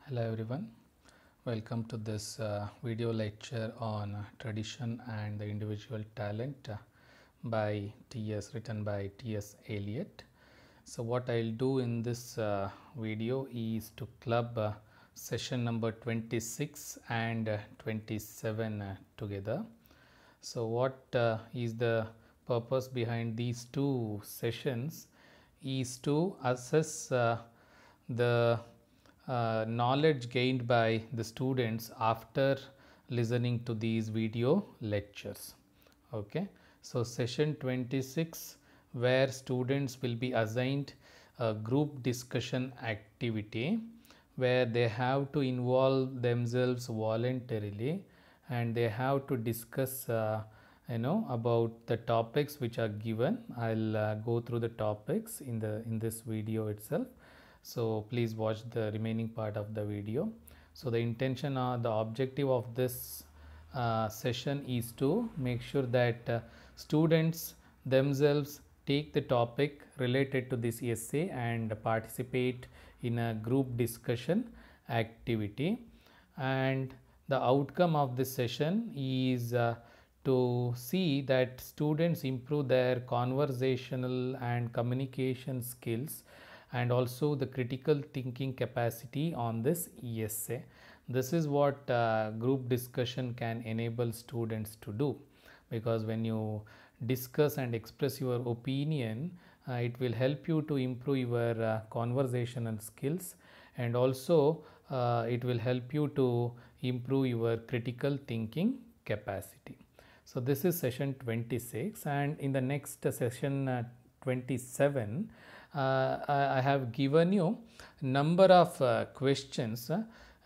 Hello everyone, welcome to this video lecture on tradition and the individual talent by written by T.S. Eliot. So what I'll do in this video is to club session number 26 and 27 together. So what is the purpose behind these two sessions is to assess the knowledge gained by the students after listening to these video lectures. Okay, so session 26 where students will be assigned a group discussion activity where they have to involve themselves voluntarily and they have to discuss about the topics which are given. I'll go through the topics in this video itself, so please watch the remaining part of the video. So the intention or the objective of this session is to make sure that students themselves take the topic related to this essay and participate in a group discussion activity, and the outcome of this session is to see that students improve their conversational and communication skills and also the critical thinking capacity on this essay. This is what group discussion can enable students to do, because when you discuss and express your opinion, it will help you to improve your conversational skills, and also it will help you to improve your critical thinking capacity. So this is session 26, and in the next session 27 I have given you number of questions,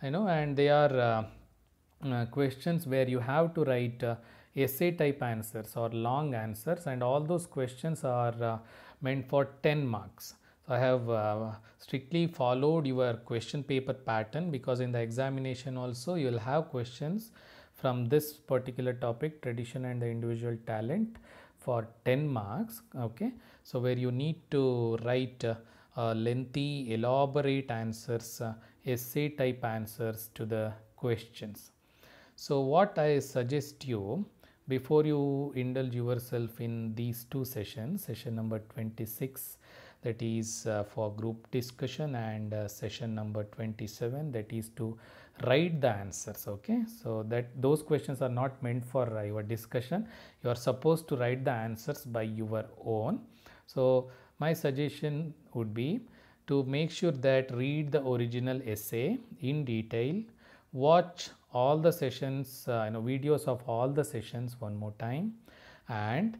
and they are questions where you have to write essay type answers or long answers, and all those questions are meant for 10 marks. So I have strictly followed your question paper pattern, because in the examination also you will have questions from this particular topic, tradition and the individual talent, for 10 marks. Okay, so where you need to write lengthy elaborate answers, essay type answers to the questions. So what I suggest you, before you indulge yourself in these two sessions, session number 26 that is for group discussion, and session number 27 that is to write the answers. Okay, so that those questions are not meant for your discussion. You are supposed to write the answers by your own. So my suggestion would be to make sure that read the original essay in detail, watch all the sessions, videos of all the sessions one more time, and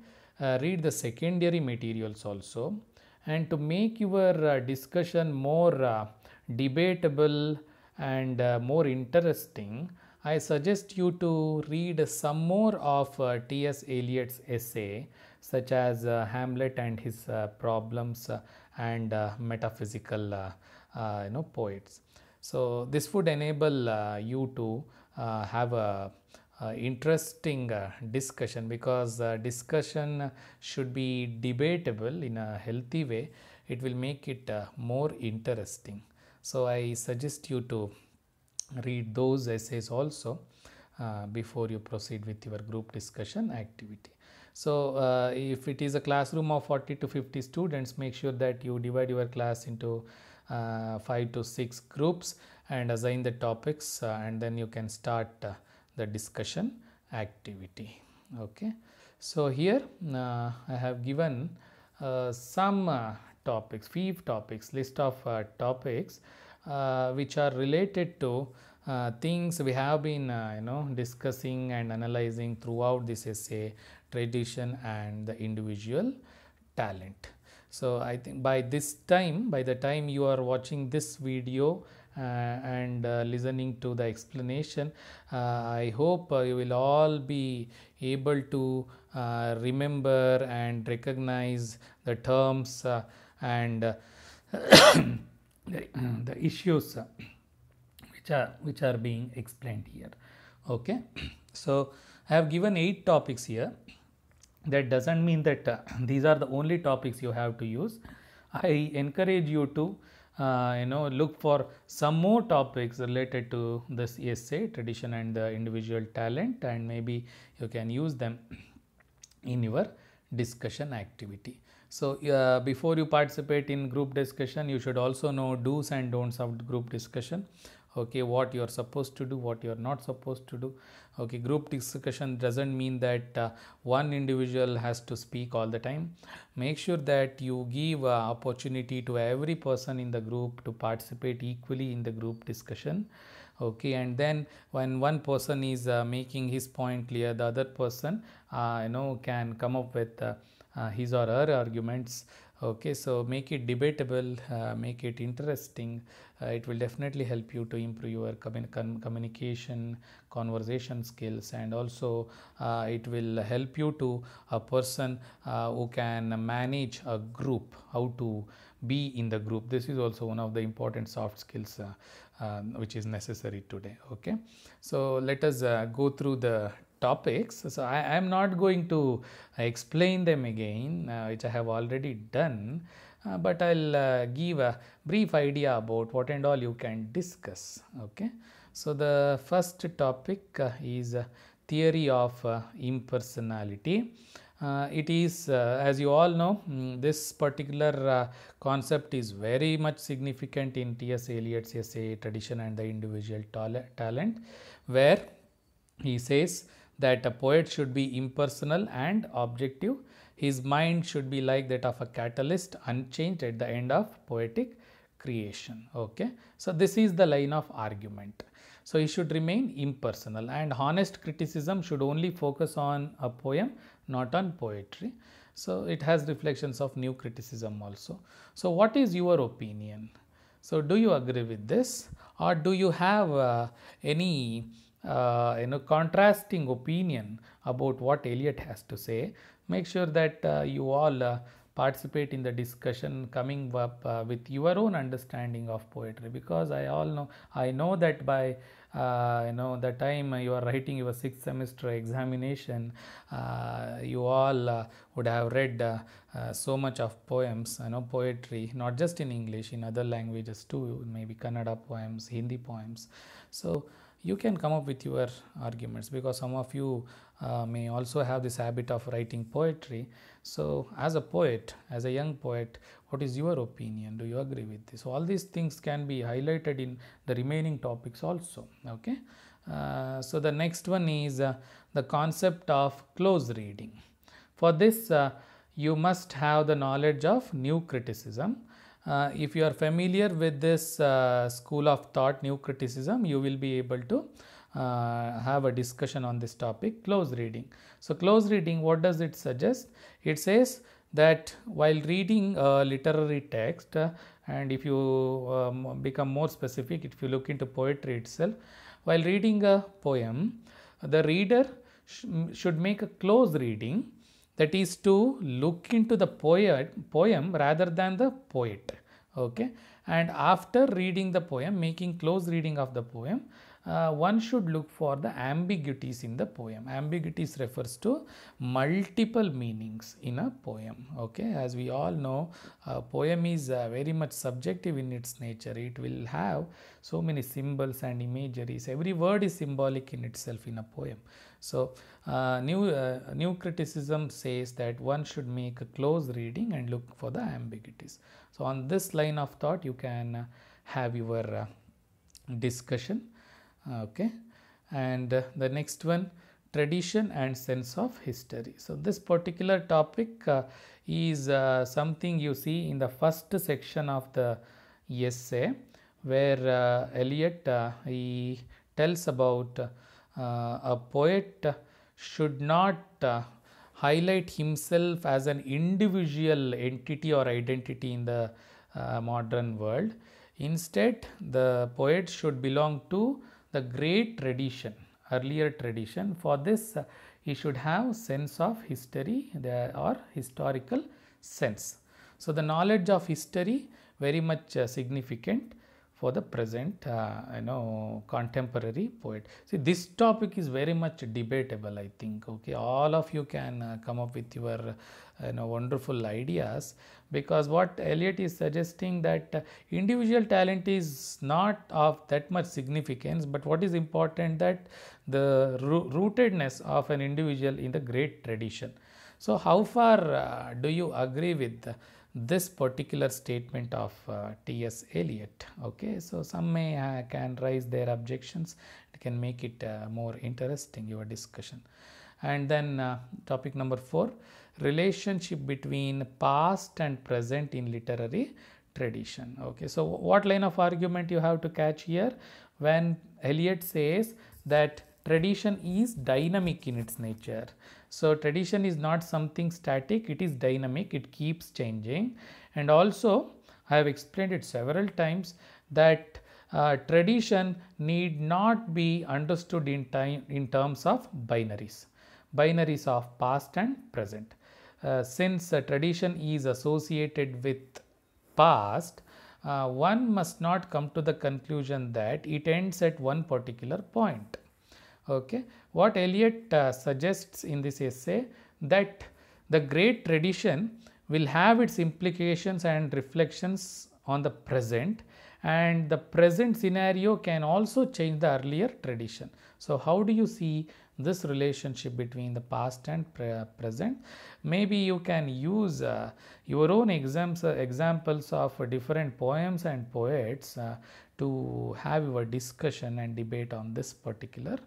read the secondary materials also. And to make your discussion more debatable and more interesting, I suggest you to read some more of T.S. Eliot's essay, such as Hamlet and his problems and metaphysical poets. So this would enable you to have a interesting discussion, because discussion should be debatable in a healthy way. It will make it more interesting. So I suggest you to read those essays also before you proceed with your group discussion activity. So if it is a classroom of 40 to 50 students, make sure that you divide your class into 5 to 6 groups and assign the topics, and then you can start the discussion activity. Okay, so here I have given some topics, 5 topics, list of topics which are related to things we have been discussing and analyzing throughout this essay, tradition and the individual talent. So I think by the time you are watching this video and listening to the explanation, I hope you will all be able to remember and recognize the terms and the issues which are being explained here. Okay, so I have given 8 topics here. That doesn't mean that these are the only topics you have to use. I encourage you to look for some more topics related to this essay, tradition and the individual talent, and maybe you can use them in your discussion activity. So before you participate in group discussion, you should also know do's and don'ts of group discussion. Okay, what you are supposed to do, what you are not supposed to do. Okay, group discussion doesn't mean that one individual has to speak all the time. Make sure that you give opportunity to every person in the group to participate equally in the group discussion. Okay, and then when one person is making his point clear, the other person can come up with his or her arguments. Okay, so make it debatable, make it interesting. It will definitely help you to improve your communication, conversation skills, and also it will help you to a person who can manage a group, how to be in the group. This is also one of the important soft skills which is necessary today. Okay, so let us go through the topics. So I am not going to explain them again, which I have already done, but I'll give a brief idea about what and all you can discuss. Okay, so the first topic is theory of impersonality. It is, as you all know, this particular concept is very much significant in T.S. Eliot's essay Tradition and the Individual Talent, where he says that a poet should be impersonal and objective. His mind should be like that of a catalyst, unchanged at the end of poetic creation. Okay, so this is the line of argument. So he should remain impersonal, and honest criticism should only focus on a poem, not on poetry. So it has reflections of new criticism also. So what is your opinion? So do you agree with this, or do you have any contrasting opinion about what Eliot has to say? Make sure that you all participate in the discussion, coming up with your own understanding of poetry, because I know that by the time you are writing your 6th semester examination, you all would have read so much of poems, poetry, not just in English, in other languages too, maybe Kannada poems, Hindi poems. So you can come up with your arguments, because some of you may also have this habit of writing poetry. So as a poet, as a young poet, what is your opinion? Do you agree with this? So all these things can be highlighted in the remaining topics also. Okay, so the next one is the concept of close reading. For this you must have the knowledge of new criticism. If you are familiar with this school of thought, new criticism, you will be able to have a discussion on this topic, close reading. So close reading, what does it suggest? It says that while reading a literary text, and if you become more specific, if you look into poetry itself, while reading a poem, the reader should make a close reading, that is to look into the poem rather than the poet. Okay, and after reading the poem, making close reading of the poem, one should look for the ambiguities in the poem. Ambiguities refers to multiple meanings in a poem. Okay, as we all know, a poem is very much subjective in its nature. It will have so many symbols and imageries. Every word is symbolic in itself in a poem. So new criticism says that one should make a close reading and look for the ambiguities. So on this line of thought, you can have your discussion. Okay, and the next one, tradition and sense of history. So this particular topic is something you see in the first section of the essay, where Eliot he tells about a poet should not highlight himself as an individual entity or identity in the modern world. Instead, the poet should belong to the great tradition, earlier tradition. For this, he should have sense of history or historical sense. So the knowledge of history very much significant for the present contemporary poet. See, this topic is very much debatable, I think. Okay, all of you can come up with your wonderful ideas, because what Eliot is suggesting that individual talent is not of that much significance, but what is important that the rootedness of an individual in the great tradition. So how far do you agree with this particular statement of T.S. Eliot? Okay, so some may can raise their objections. It can make it more interesting, your discussion. And then topic number 4, relationship between past and present in literary tradition. Okay, so what line of argument you have to catch here when Eliot says that tradition is dynamic in its nature. So tradition is not something static, it is dynamic, it keeps changing. And also I have explained it several times that tradition need not be understood in terms of binaries of past and present. Since tradition is associated with past, one must not come to the conclusion that it ends at one particular point. Okay, what Eliot suggests in this essay, that the great tradition will have its implications and reflections on the present, and the present scenario can also change the earlier tradition. So how do you see this relationship between the past and present? Maybe you can use your own examples of different poems and poets to have your discussion and debate on this particular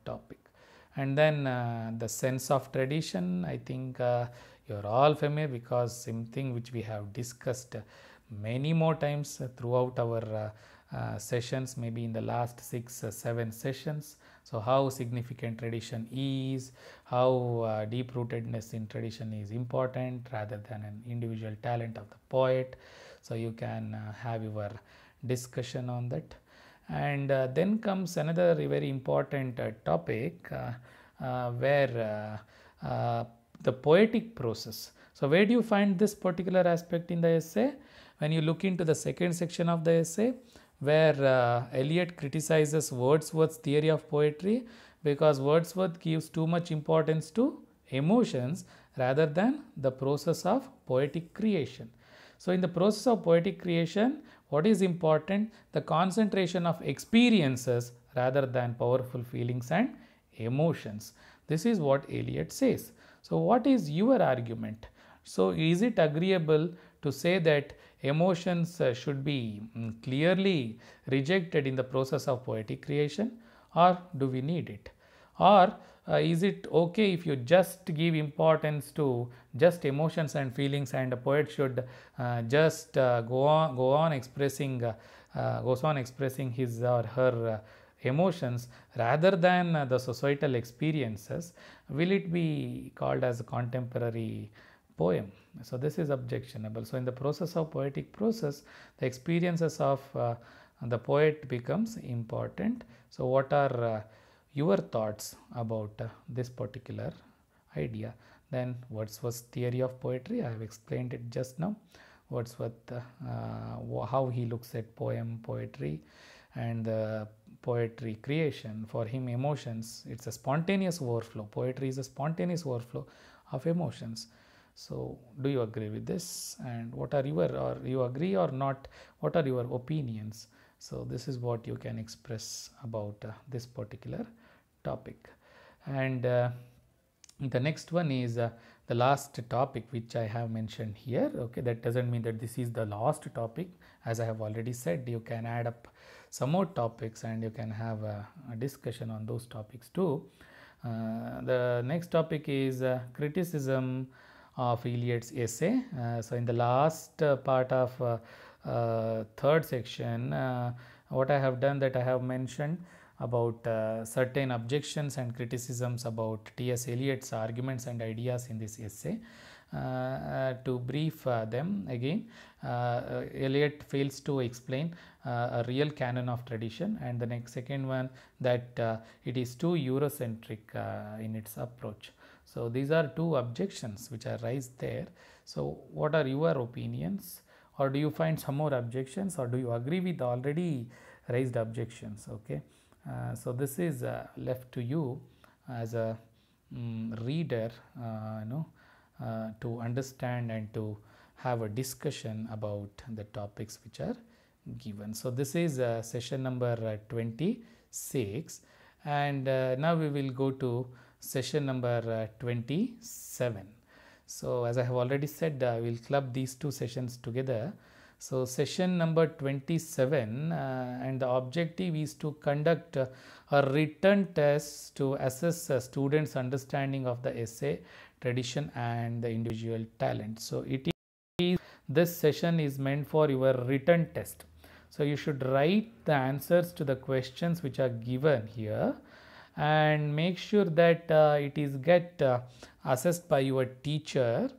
topic. And then the sense of tradition, I think you're all familiar, because something which we have discussed many more times throughout our sessions, maybe in the last 6-7 sessions. So how significant tradition is, how deep-rootedness in tradition is important rather than an individual talent of the poet. So you can have your discussion on that. And then comes another very important topic where the poetic process. So where do you find this particular aspect in the essay? When you look into the second section of the essay, where Eliot criticizes Wordsworth's theory of poetry, because Wordsworth gives too much importance to emotions rather than the process of poetic creation. So in the process of poetic creation, what is important? The concentration of experiences rather than powerful feelings and emotions. This is what Eliot says. So what is your argument? So is it agreeable to say that emotions should be clearly rejected in the process of poetic creation, or do we need it? Or is it okay if you just give importance to just emotions and feelings, and a poet should just goes on expressing his or her emotions rather than the societal experiences? Will it be called as a contemporary poem? So this is objectionable. So in the process of poetic process, the experiences of the poet becomes important. So what are your thoughts about this particular idea? Then Wordsworth's theory of poetry, I have explained it just now. Wordsworth, how he looks at poetry and poetry creation. For him, emotions, it's a spontaneous overflow. Poetry is a spontaneous overflow of emotions. So do you agree with this? And what are your, or you agree or not, what are your opinions? So this is what you can express about this particular topic. And the next one is the last topic which I have mentioned here. Okay, that doesn't mean that this is the last topic. As I have already said, you can add up some more topics and you can have a discussion on those topics too. The next topic is criticism of Eliot's essay. So in the last part of third section, what I have done, that I have mentioned about certain objections and criticisms about T.S. Eliot's arguments and ideas in this essay. To brief them again, Eliot fails to explain a real canon of tradition, and the second one, that it is too Eurocentric in its approach. So these are two objections which are raised there. So what are your opinions, or do you find some more objections, or do you agree with already raised objections? Okay, so this is left to you as a reader, to understand and to have a discussion about the topics which are given. So this is session number 26, and now we will go to session number 27. So as I have already said, we will club these two sessions together. So session number 27, and the objective is to conduct a written test to assess students' understanding of the essay, tradition and the individual talent. So it is, this session is meant for your written test. So you should write the answers to the questions which are given here, and make sure that it is get assessed by your teacher,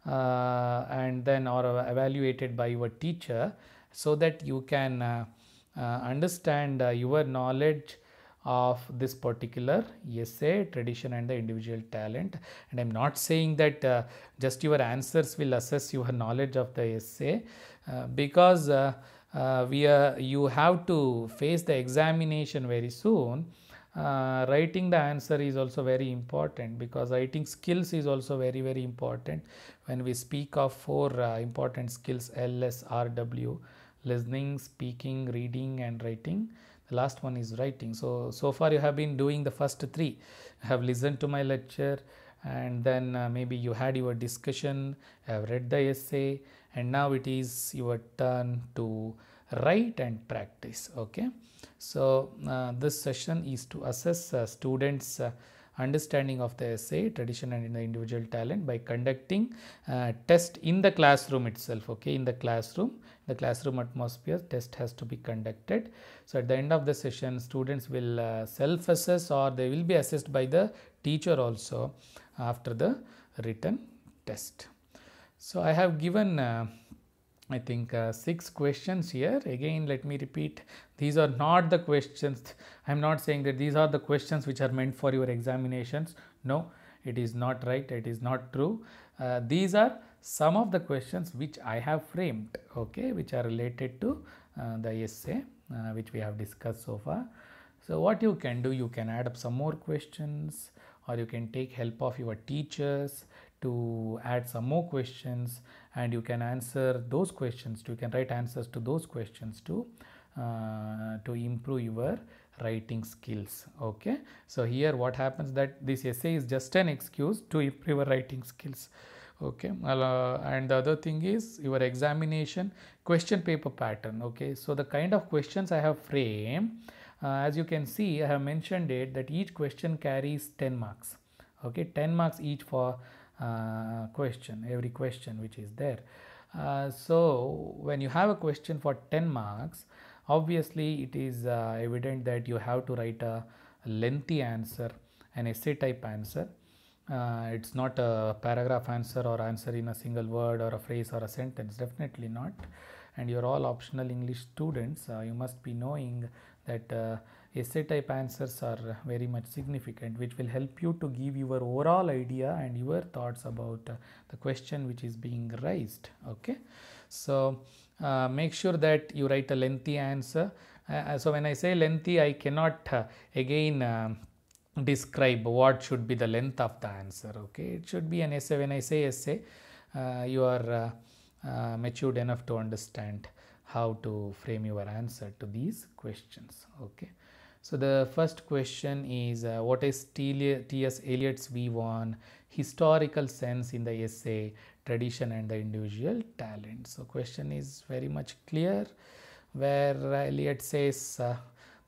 and then or evaluated by your teacher, so that you can understand your knowledge of this particular essay, tradition and the individual talent. And I am not saying that just your answers will assess your knowledge of the essay, because you have to face the examination very soon. Writing the answer is also very important, because writing skills is also very important. When we speak of four important skills, LSRW: listening, speaking, reading and writing, the last one is writing. So far you have been doing the first three. You have listened to my lecture, and then maybe you had your discussion, have read the essay, and now it is your turn to write and practice. Okay, so this session is to assess students' understanding of the essay, tradition and the individual talent by conducting test in the classroom itself. Okay, in the classroom atmosphere, test has to be conducted. So at the end of the session, students will self-assess, or they will be assessed by the teacher also after the written test. So I have given I think 6 questions here. Again, let me repeat, these are not the questions. I am not saying that these are the questions which are meant for your examinations. No, it is not right, it is not true. These are some of the questions which I have framed, okay, which are related to the essay which we have discussed so far. So what you can do, you can add up some more questions, or you can take help of your teachers to add some more questions, and you can answer those questions too. You can write answers to those questions too, to improve your writing skills. Okay, so here what happens, that this essay is just an excuse to improve your writing skills. Okay, and the other thing is your examination question paper pattern. Okay, so the kind of questions I have framed, as you can see, I have mentioned it that each question carries 10 marks. Okay, 10 marks each for question, every question which is there. So when you have a question for 10 marks, obviously it is evident that you have to write a lengthy answer, an essay type answer. It's not a paragraph answer or answer in a single word or a phrase or a sentence, definitely not. And you're all optional English students, you must be knowing that essay type answers are very much significant, which will help you to give your overall idea and your thoughts about the question which is being raised. Okay, so make sure that you write a lengthy answer. So when I say lengthy, I cannot again describe what should be the length of the answer. Okay, it should be an essay. When I say essay, you are matured enough to understand how to frame your answer to these questions. Okay, so the first question is what is T.S. Eliot's view on historical sense in the essay, tradition and the individual talent? So question is very much clear, where Eliot says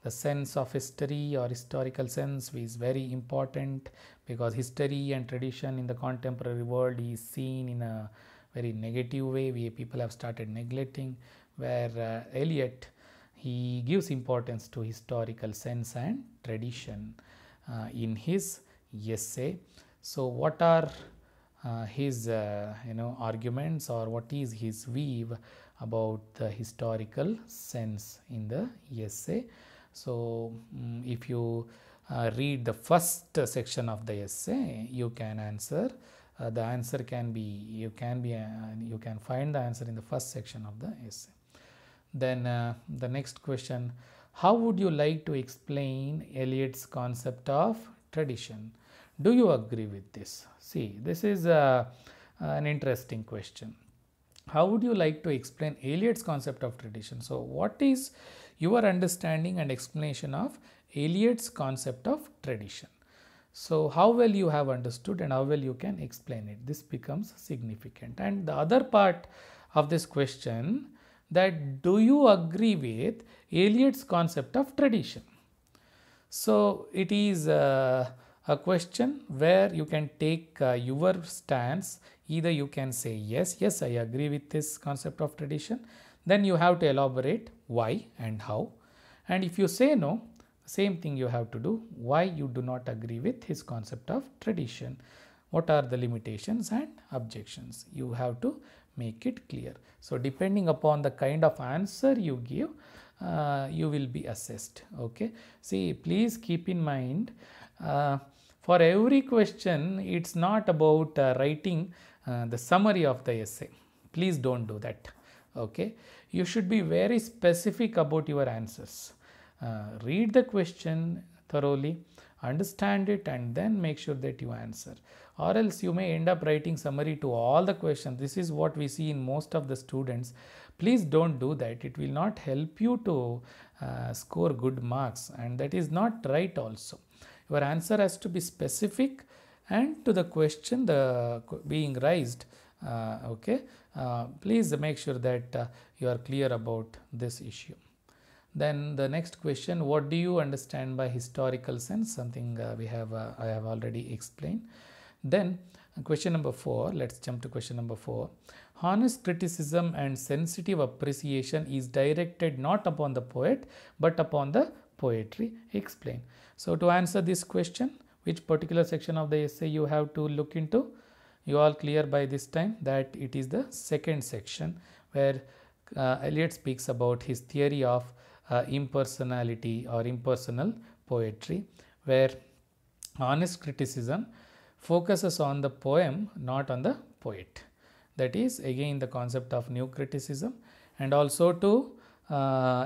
the sense of history or historical sense is very important, because history and tradition in the contemporary world is seen in a very negative way. People have started neglecting, where Eliot, he gives importance to historical sense and tradition in his essay. So what are his arguments, or what is his view about the historical sense in the essay? So if you read the first section of the essay, you can answer the answer can be, you can find the answer in the first section of the essay. Then the next question, how would you like to explain Eliot's concept of tradition? Do you agree with this? See, this is an interesting question. How would you like to explain Eliot's concept of tradition? So what is your understanding and explanation of Eliot's concept of tradition? So how well you have understood and how well you can explain it, this becomes significant. And the other part of this question, that do you agree with Eliot's concept of tradition? So it is a question where you can take your stance. Either you can say yes, I agree with this concept of tradition. Then you have to elaborate why and how. And if you say no, same thing you have to do, why you do not agree with his concept of tradition. What are the limitations and objections? You have to make it clear. So depending upon the kind of answer you give, you will be assessed. Okay. See, please keep in mind, for every question, it's not about writing the summary of the essay. Please don't do that. Okay. You should be very specific about your answers. Read the question thoroughly, understand it, and then make sure that you answer. Or else you may end up writing summary to all the questions. This is what we see in most of the students. Please don't do that. It will not help you to score good marks, and that is not right also. Your answer has to be specific and to the question being raised. Okay. Please make sure that you are clear about this issue. Then the next question, what do you understand by historical sense? Something I have already explained. Then question number 4, let's jump to question number 4. Honest criticism and sensitive appreciation is directed not upon the poet but upon the poetry. Explain. So to answer this question, which particular section of the essay you have to look into? You all clear by this time that it is the second section where Eliot speaks about his theory of impersonality or impersonal poetry, where honest criticism focuses on the poem, not on the poet. That is again the concept of new criticism. And also to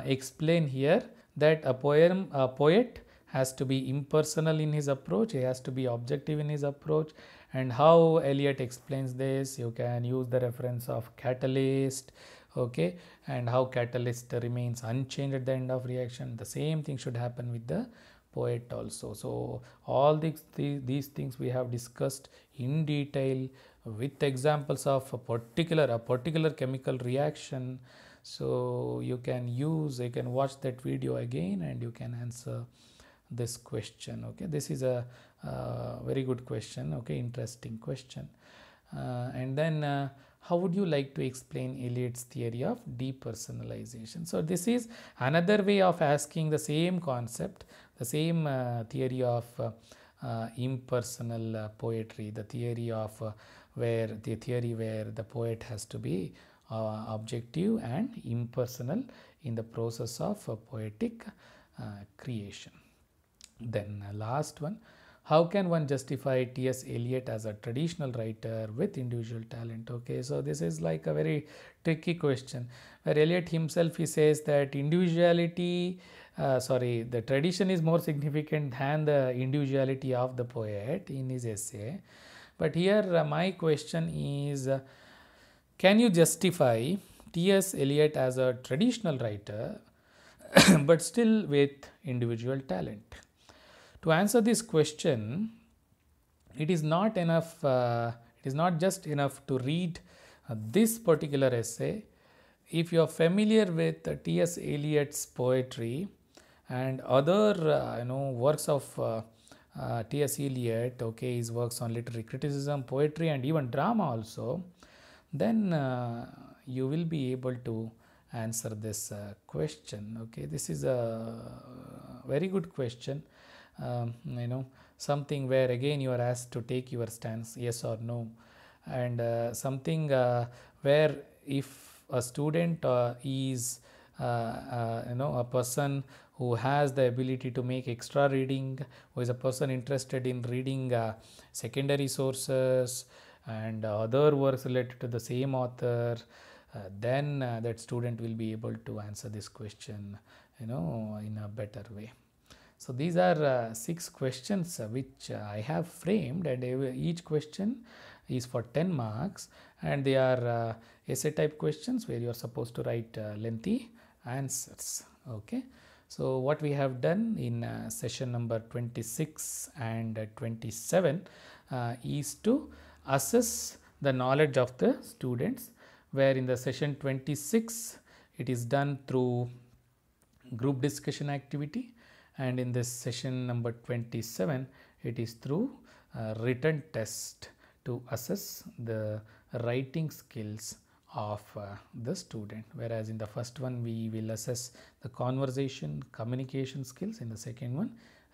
explain here that a poet has to be impersonal in his approach, he has to be objective in his approach. And how Eliot explains this, you can use the reference of catalyst, okay, and how catalyst remains unchanged at the end of reaction. The same thing should happen with the poet also. So all these things we have discussed in detail with examples of a particular chemical reaction. So you can watch that video again and you can answer this question. Okay, this is a very good question. Okay, interesting question. And then how would you like to explain Eliot's theory of depersonalization? So this is another way of asking the same concept, the same theory of impersonal poetry, the theory of where the poet has to be objective and impersonal in the process of poetic creation. Then last one, how can one justify T.S. Eliot as a traditional writer with individual talent? Okay, so this is like a very tricky question where Eliot himself, he says that the tradition is more significant than the individuality of the poet in his essay. But here my question is, can you justify T.S. Eliot as a traditional writer but still with individual talent? To answer this question, it is not enough, it is not just enough to read this particular essay. If you are familiar with T.S. Eliot's poetry and other works of T.S. Eliot, okay, his works on literary criticism, poetry and even drama also, then you will be able to answer this question. Okay, this is a very good question. Something where again you are asked to take your stance, yes or no, and something where if a student is a person who has the ability to make extra reading, who is a person interested in reading secondary sources and other works related to the same author, then that student will be able to answer this question, in a better way. So these are 6 questions which I have framed, and each question is for 10 marks, and they are essay type questions where you are supposed to write lengthy answers. Okay, so what we have done in session number 26 and 27 is to assess the knowledge of the students, where in the session 26 it is done through group discussion activity, and in this session number 27 it is through written test to assess the writing skills of the student, whereas in the first one we will assess the conversation communication skills, in the second one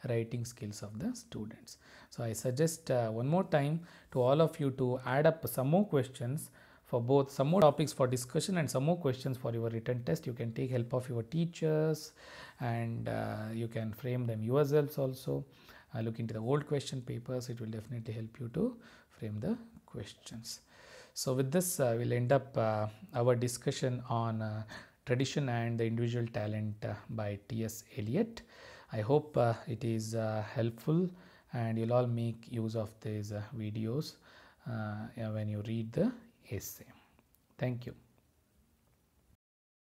writing skills of the students. So I suggest one more time to all of you to add up some more questions for both, some more topics for discussion and some more questions for your written test. You can take help of your teachers, and you can frame them yourselves also. Look into the old question papers, it will definitely help you to frame the questions. So with this we'll end up our discussion on Tradition and the Individual Talent by T.S. Eliot. I hope it is helpful, and you'll all make use of these videos when you read the essay. Thank you.